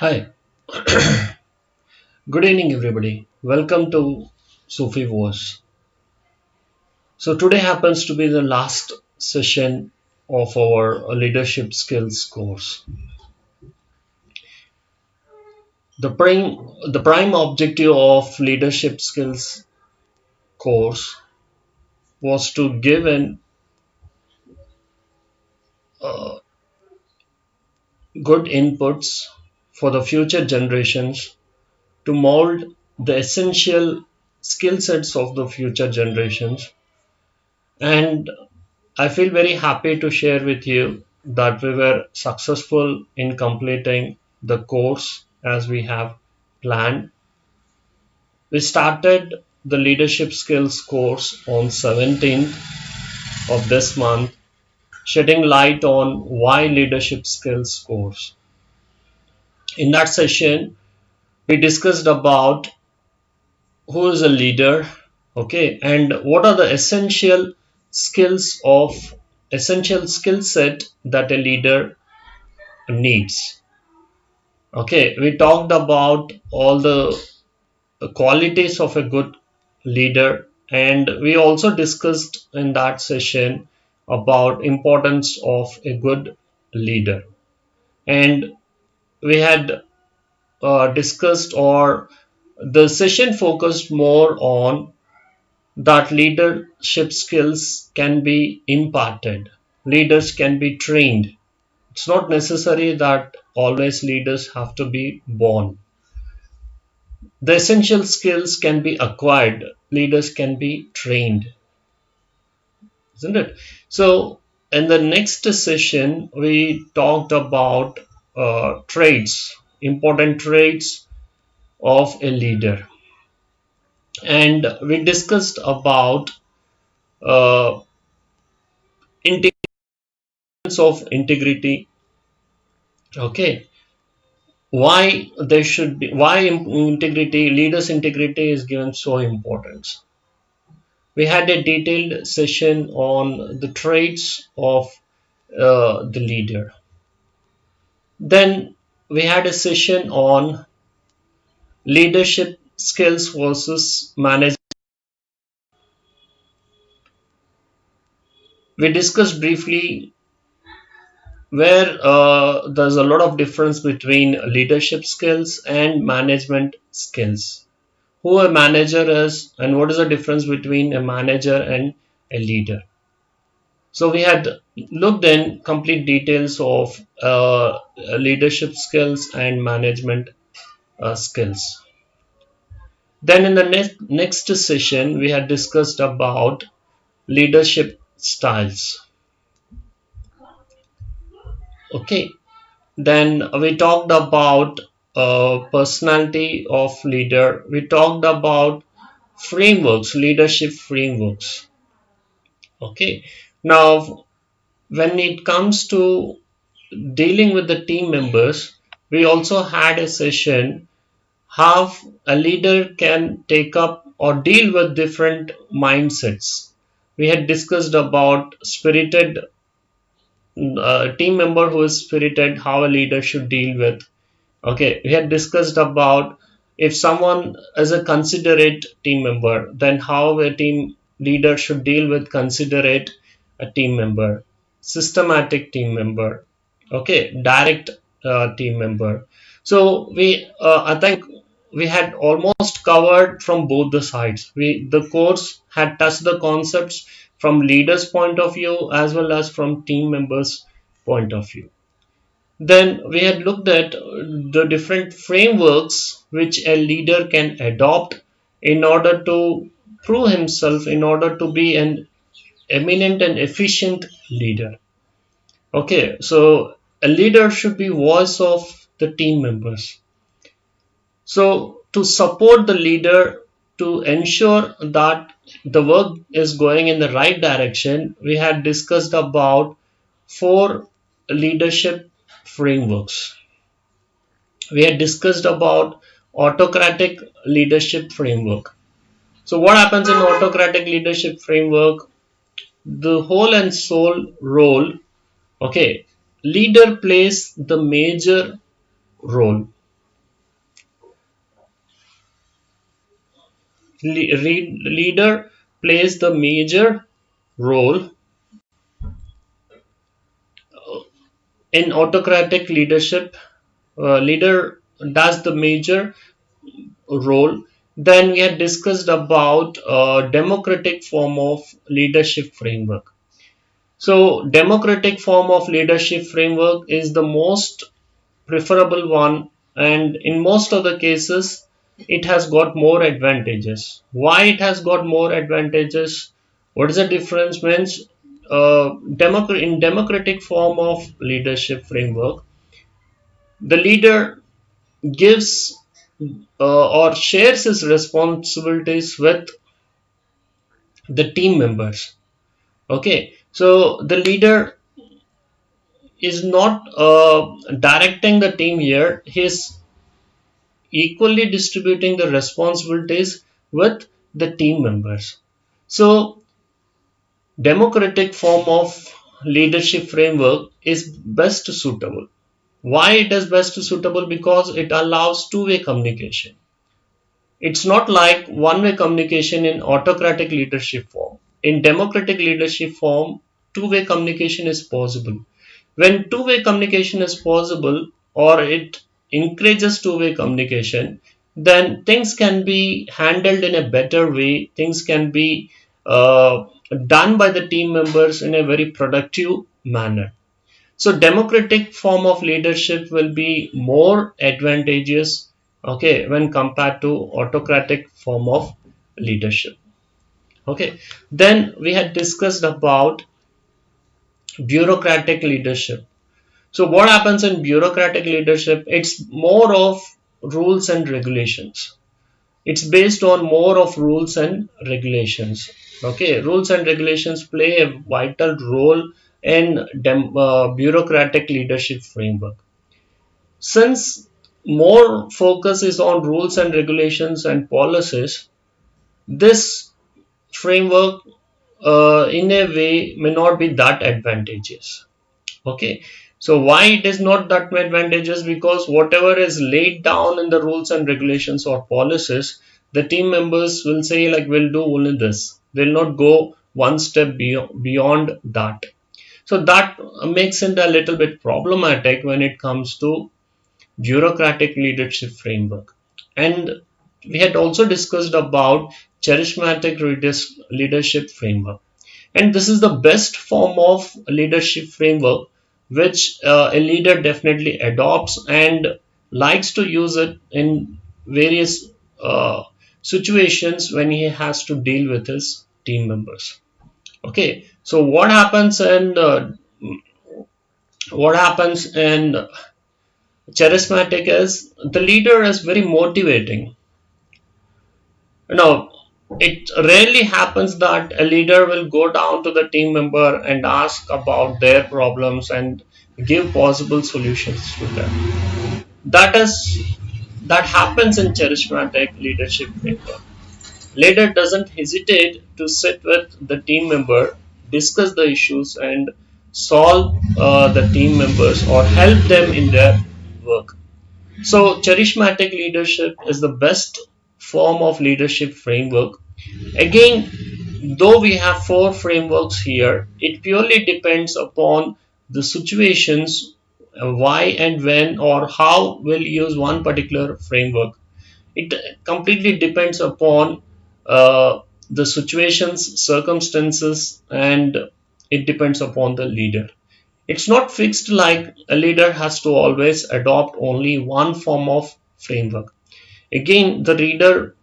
Hi, good evening, everybody. Welcome to Sufi Wars. So, today happens to be the last session of our leadership skills course. The prime objective of leadership skills course was to give an uh, good inputs for the future generations to mold the essential skill sets of the future generations. And I feel very happy to share with you that we were successful in completing the course as we have planned. We started the leadership skills course on 17th of this month, shedding light on why leadership skills course. In that session, we discussed about who is a leader, okay, and what are the essential skill set that a leader needs. Okay, we talked about all the qualities of a good leader, and we also discussed in that session about importance of a good leader. And we had discussed, or the session focused more on that leadership skills can be imparted, leaders can be trained. It's not necessary that always leaders have to be born. The essential skills can be acquired, leaders can be trained, isn't it? So, in the next session, we talked about traits, important traits of a leader, and we discussed about uh, integrity of integrity. Okay, why there should be why integrity, leaders' integrity is given so importance. We had a detailed session on the traits of the leader. Then we had a session on leadership skills versus management. We discussed briefly where there's a lot of difference between leadership skills and management skills. Who a manager is, and what is the difference between a manager and a leader. So we had looked in complete details of leadership skills and management skills. Then in the next session, we had discussed about leadership styles. Okay. Then we talked about personality of leader. We talked about frameworks, leadership frameworks. Okay. Now, when it comes to dealing with the team members, we also had a session how a leader can take up or deal with different mindsets. We had discussed about spirited team member who is spirited, how a leader should deal with. Okay, we had discussed about if someone is a considerate team member, then how a team leader should deal with considerate a team member, systematic team member, okay, direct team member. So I think we had almost covered from both the sides. The course had touched the concepts from leaders' point of view as well as from team members' point of view. Then we had looked at the different frameworks which a leader can adopt in order to prove himself, in order to be an eminent and efficient leader. Okay, so a leader should be voice of the team members. So to support the leader, to ensure that the work is going in the right direction, we had discussed about four leadership frameworks. We had discussed about autocratic leadership framework. So what happens in autocratic leadership framework? The whole and soul role, okay, leader plays the major role. Leader plays the major role in autocratic leadership. Leader does the major role. Then we had discussed about democratic form of leadership framework. So democratic form of leadership framework is the most preferable one, and in most of the cases it has got more advantages. Why it has got more advantages? What is the difference? Means in democratic form of leadership framework, the leader gives or shares his responsibilities with the team members. Okay, so the leader is not directing the team here. He's equally distributing the responsibilities with the team members. So democratic form of leadership framework is best suitable. Why it is best suitable? Because it allows two-way communication. It's not like one-way communication in autocratic leadership form. In democratic leadership form, two-way communication is possible. When two-way communication is possible, or it encourages two-way communication, then things can be handled in a better way. Things can be done by the team members in a very productive manner. So democratic form of leadership will be more advantageous, okay, when compared to autocratic form of leadership. Okay, then we had discussed about bureaucratic leadership. So what happens in bureaucratic leadership? It's more of rules and regulations. It's based on more of rules and regulations. Okay, rules and regulations play a vital role in bureaucratic leadership framework. Since more focus is on rules and regulations and policies, this framework in a way may not be that advantageous. Okay, so why it is not that advantageous? Because whatever is laid down in the rules and regulations or policies, the team members will say like we'll do only this. They'll not go one step beyond that. So that makes it a little bit problematic when it comes to bureaucratic leadership framework. And we had also discussed about charismatic leadership framework. And this is the best form of leadership framework which a leader definitely adopts and likes to use it in various situations when he has to deal with his team members. Okay, so what happens in charismatic is the leader is very motivating. You know, it rarely happens that a leader will go down to the team member and ask about their problems and give possible solutions to them. That happens in charismatic leadership framework. Leader doesn't hesitate to sit with the team member, discuss the issues, and solve the team members or help them in their work. So, charismatic leadership is the best form of leadership framework. Again, though we have four frameworks here, it purely depends upon the situations, why and when or how we'll use one particular framework. It completely depends upon the situations, circumstances, and it depends upon the leader. It's not fixed like a leader has to always adopt only one form of framework. Again, the reader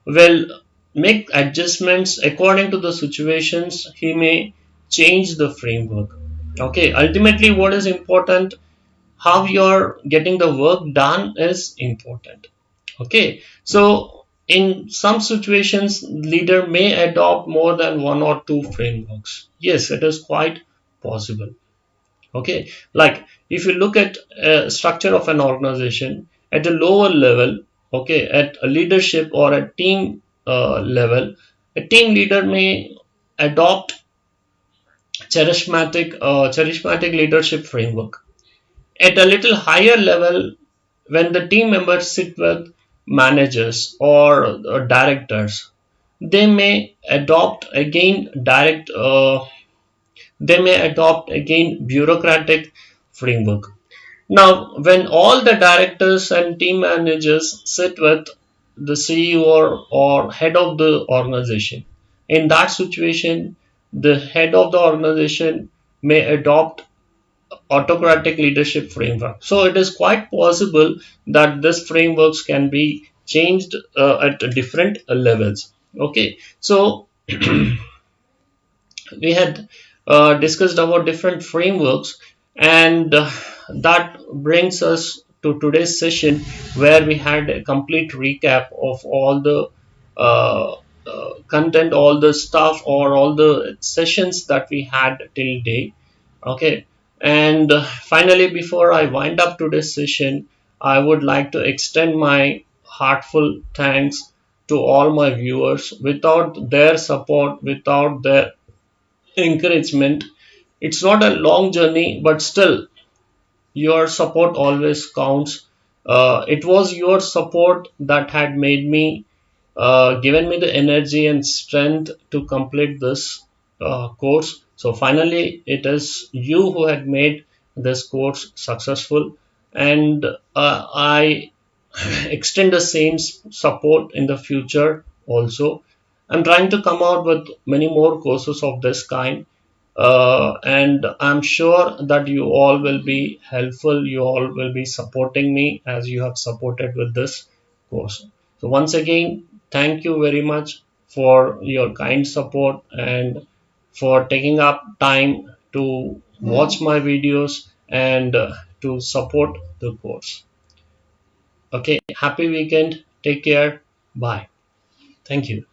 will make adjustments according to the situations. He may change the framework. Okay, ultimately, what is important, how you're getting the work done is important. Okay, so in some situations, leader may adopt more than one or two frameworks. Yes, it is quite possible. Okay, like if you look at a structure of an organization at a lower level, okay, at a leadership or a team level, a team leader may adopt charismatic leadership framework. At a little higher level, when the team members sit with managers or directors, they may adopt again bureaucratic framework. Now, when all the directors and team managers sit with the CEO or head of the organization, in that situation, the head of the organization may adopt autocratic leadership framework. So it is quite possible that this frameworks can be changed at different levels. Okay, so we had discussed about different frameworks, and that brings us to today's session, where we had a complete recap of all the content, all the stuff, or all the sessions that we had till date. Okay, and finally, before I wind up today's session, I would like to extend my heartful thanks to all my viewers. Without their support, without their encouragement, it's not a long journey, but still, your support always counts. It was your support that had made me, given me the energy and strength to complete this course. So finally, it is you who had made this course successful, and I extend the same support in the future also. I'm trying to come out with many more courses of this kind, and I'm sure that you all will be helpful. You all will be supporting me as you have supported with this course. So, once again, thank you very much for your kind support and for taking up time to watch my videos and to support the course. Okay, happy weekend. Take care. Bye. Thank you.